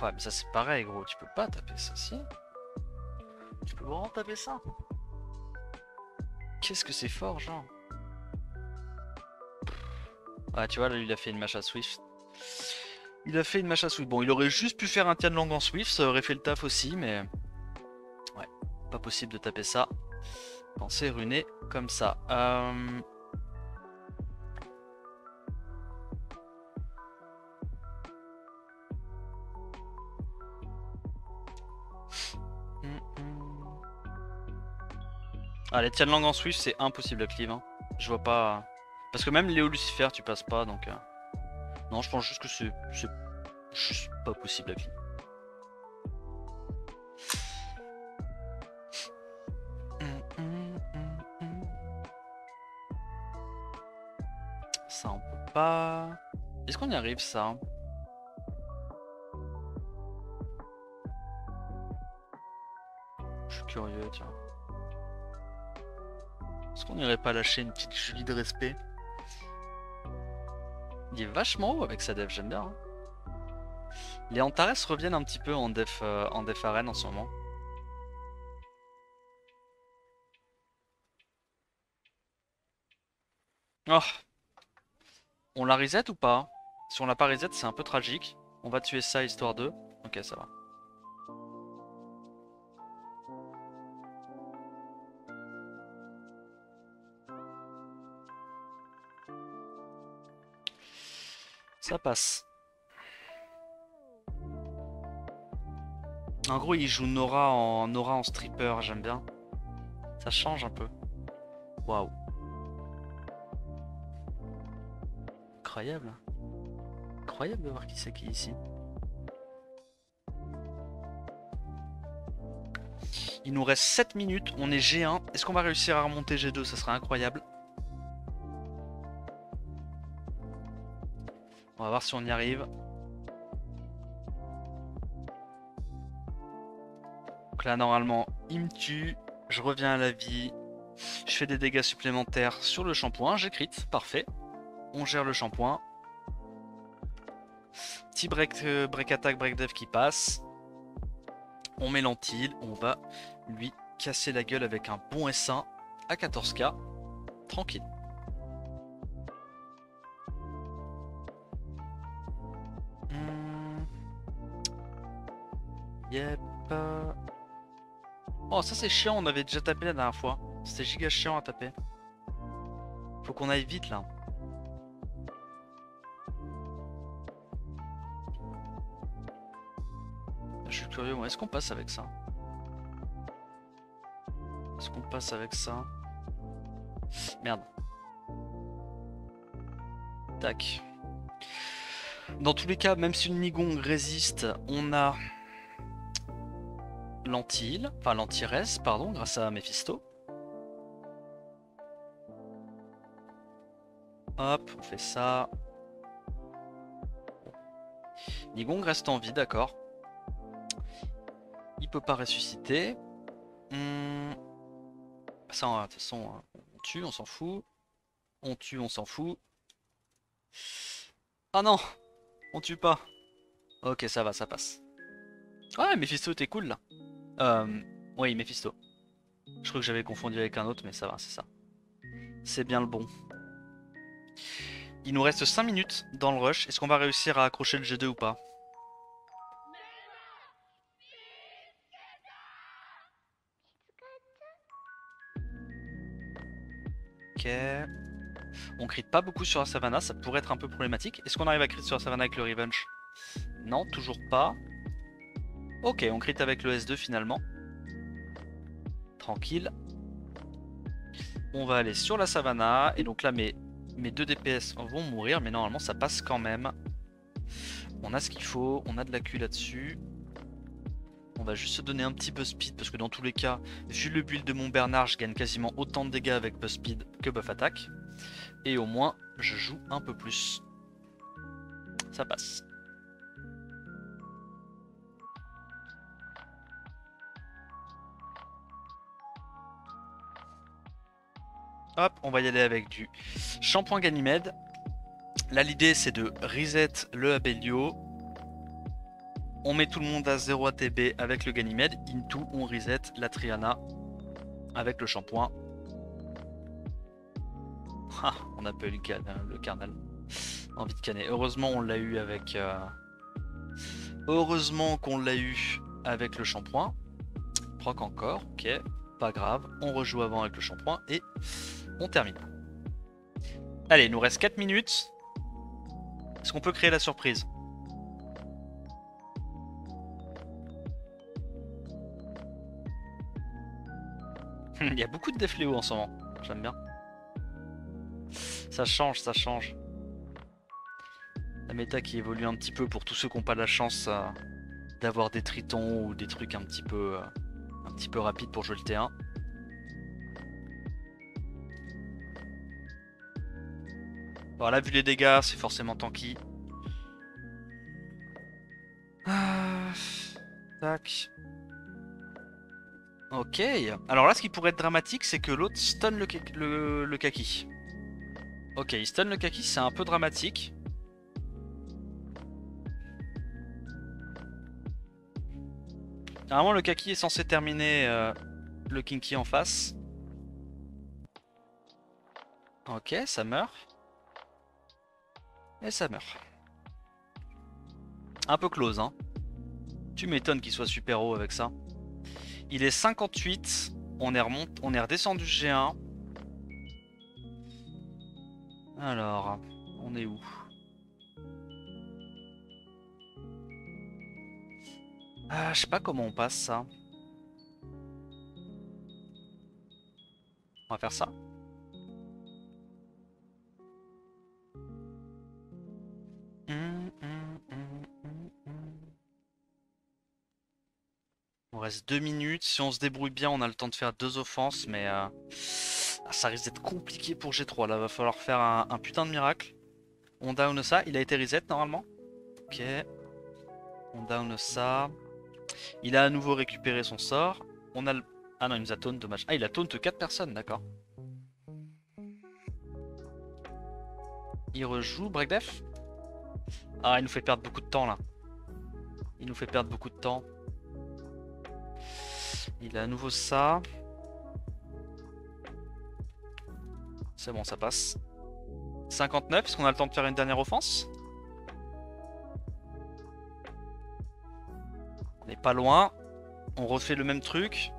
Ouais, mais ça c'est pareil gros, tu peux pas taper ça, si? Tu peux vraiment taper ça? Qu'est-ce que c'est fort, genre? Ouais, tu vois, là, il a fait une match à Swift. Il a fait une match à Swift. Bon, il aurait juste pu faire un Tianlang en Swift, ça aurait fait le taf aussi, mais... Ouais, pas possible de taper ça. Quand c'est runé comme ça. Ah, les Tianlang en Swift, c'est impossible à cleave. Hein. Je vois pas... Parce que même Léo Lucifer, tu passes pas, donc... Non, je pense juste que c'est juste pas possible à cleave. Ça, on peut pas... Est-ce qu'on y arrive, ça? Je suis curieux, tiens. Est-ce qu'on irait pas lâcher une petite Julie de respect? Il est vachement haut avec sa def, j'aime bien. Hein. Les Antares reviennent un petit peu en def arène en ce moment. Oh. On la reset ou pas? Si on l'a pas reset, c'est un peu tragique. On va tuer ça histoire de... Ok, ça va. Ça passe. En gros, il joue Nora en stripper, j'aime bien. Ça change un peu. Waouh. Incroyable. Incroyable de voir qui c'est qui est ici. Il nous reste 7 minutes, on est G1. Est-ce qu'on va réussir à remonter G2? Ça serait incroyable. On va voir si on y arrive. Donc là, normalement, il me tue. Je reviens à la vie. Je fais des dégâts supplémentaires sur le shampoing. J'ai crit, parfait. On gère le shampoing. Petit break attack, break dev qui passe. On met l'antil. On va lui casser la gueule avec un bon S1 à 14k. Tranquille. Yep. Oh, ça c'est chiant, on avait déjà tapé la dernière fois. C'était giga chiant à taper. Faut qu'on aille vite là. Je suis curieux, est-ce qu'on passe avec ça? Est-ce qu'on passe avec ça? Merde. Tac. Dans tous les cas, même si le Nigong résiste, on a l'anti-heal, enfin l'anti-res, pardon, grâce à Mephisto. Hop, on fait ça. Nigong reste en vie, d'accord. Il peut pas ressusciter. Ça, de toute façon, on tue, on s'en fout. On tue, on s'en fout. Ah non, on tue pas. Ok, ça va, ça passe. Ouais, Mephisto, t'es cool là. Oui, Mephisto. Je crois que j'avais confondu avec un autre, mais ça va, c'est ça. C'est bien le bon. Il nous reste 5 minutes dans le rush. Est-ce qu'on va réussir à accrocher le G2 ou pas? Ok. On crit pas beaucoup sur la savannah, ça pourrait être un peu problématique. Est-ce qu'on arrive à crit sur la savannah avec le revenge? Non, toujours pas. Ok, on crit avec le S2 finalement. Tranquille. On va aller sur la savannah. Et donc là, mes 2 DPS vont mourir. Mais normalement, ça passe quand même. On a ce qu'il faut. On a de la Q là-dessus. On va juste se donner un petit buzz speed. Parce que dans tous les cas, vu le build de mon Bernard, je gagne quasiment autant de dégâts avec buzz speed que buff attack. Et au moins, je joue un peu plus. Ça passe. Hop, on va y aller avec du shampoing Ganymède. Là, l'idée, c'est de reset le Abellio. On met tout le monde à 0 ATB avec le Ganymède. Into, on reset la Triana avec le shampoing. Ah, on a pas eu le carnal. Envie de canner. Heureusement, on l'a eu avec... Heureusement qu'on l'a eu avec le shampoing. Proc encore, ok. Pas grave. On rejoue avant avec le shampoing et on termine. Allez, il nous reste 4 minutes. Est-ce qu'on peut créer la surprise? Il y a beaucoup de défléo en ce moment. J'aime bien. Ça change, ça change. La méta qui évolue un petit peu pour tous ceux qui n'ont pas la chance d'avoir des tritons ou des trucs un petit peu rapides pour jouer le T1. Voilà, vu les dégâts, c'est forcément tanky. Tac. Ok. Alors là, ce qui pourrait être dramatique, c'est que l'autre stun le kaki. Ok, il stun le kaki, c'est un peu dramatique. Normalement, le kaki est censé terminer le kinky en face. Ok, ça meurt. Et ça meurt. Un peu close, hein. Tu m'étonnes qu'il soit super haut avec ça. Il est 58. On est redescendu G1. Alors, on est où? Ah, je sais pas comment on passe ça. va faire ça. On reste 2 minutes. Si on se débrouille bien, on a le temps de faire 2 offenses, mais ça risque d'être compliqué pour G3. Là, va falloir faire un putain de miracle. On down ça. Il a été reset normalement. Ok. On down ça. Il a à nouveau récupéré son sort. On a le... Ah non, il nous a taunt, dommage. Ah, il a taunt 4 personnes, d'accord. Il rejoue, break def. Ah, il nous fait perdre beaucoup de temps là. Il nous fait perdre beaucoup de temps. Il a à nouveau ça. C'est bon, ça passe. 59, est-ce qu'on a le temps de faire une dernière offense? On n'est pas loin. On refait le même truc.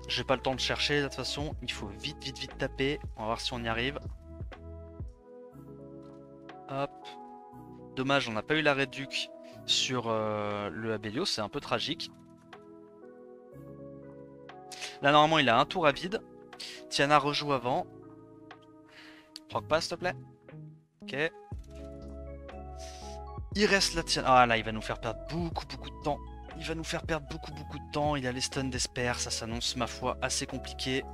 J'ai pas le temps de chercher de toute façon. Il faut vite, vite, vite taper. On va voir si on y arrive. Hop. Dommage, on n'a pas eu la réduc sur le Abelio. C'est un peu tragique. Là, normalement, il a un tour à vide. Tiana rejoue avant. Proc pas, s'il te plaît. Ok. Il reste la Tiana. Ah là, il va nous faire perdre beaucoup, beaucoup de temps. Il va nous faire perdre beaucoup, beaucoup de temps. Il a les stuns d'Esper. Ça s'annonce, ma foi, assez compliqué.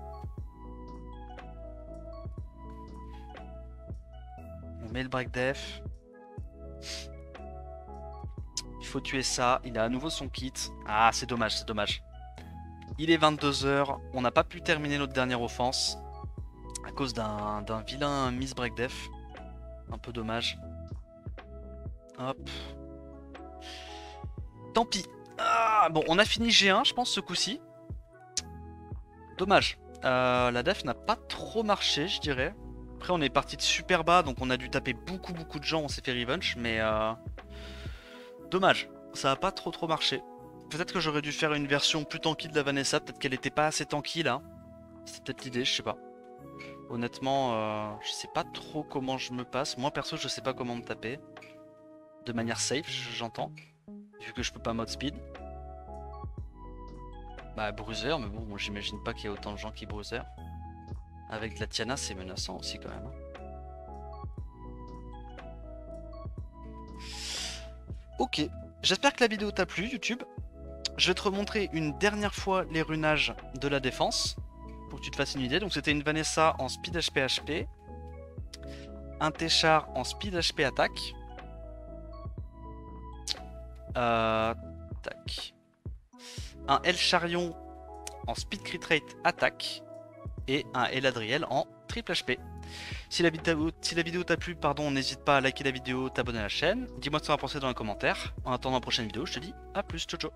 On met le break def. Il faut tuer ça. Il a à nouveau son kit. Ah, c'est dommage, c'est dommage. Il est 22 h. On n'a pas pu terminer notre dernière offense. À cause d'un vilain miss break def. Un peu dommage. Hop. Tant pis. Ah, bon, on a fini G1, je pense, ce coup-ci. Dommage. La def n'a pas trop marché, je dirais. Après, on est parti de super bas, donc on a dû taper beaucoup, beaucoup de gens. On s'est fait revenge, mais dommage. Ça n'a pas trop marché. Peut-être que j'aurais dû faire une version plus tanky de la Vanessa. Peut-être qu'elle n'était pas assez tanky là. C'est peut-être l'idée, je sais pas. Honnêtement, je sais pas trop comment je me passe. Moi perso, je sais pas comment me taper. De manière safe, j'entends. Vu que je peux pas mode speed. Bah, bruiser, mais bon, j'imagine pas qu'il y ait autant de gens qui bruiser. Avec de la Tiana, c'est menaçant aussi quand même. Ok, j'espère que la vidéo t'a plu, YouTube. Je vais te remontrer une dernière fois les runages de la défense. Pour que tu te fasses une idée. Donc c'était une Vanessa en speed HP HP. Un Téchar en speed HP attaque. Tac. Un El Charion en speed crit rate attaque. Et un Eladriel en triple HP. Si la vidéo t'a plu, pardon, n'hésite pas à liker la vidéo, t'abonner à la chaîne. Dis-moi ce que tu en as pensé dans les commentaires. En attendant la prochaine vidéo, je te dis à plus, ciao ciao.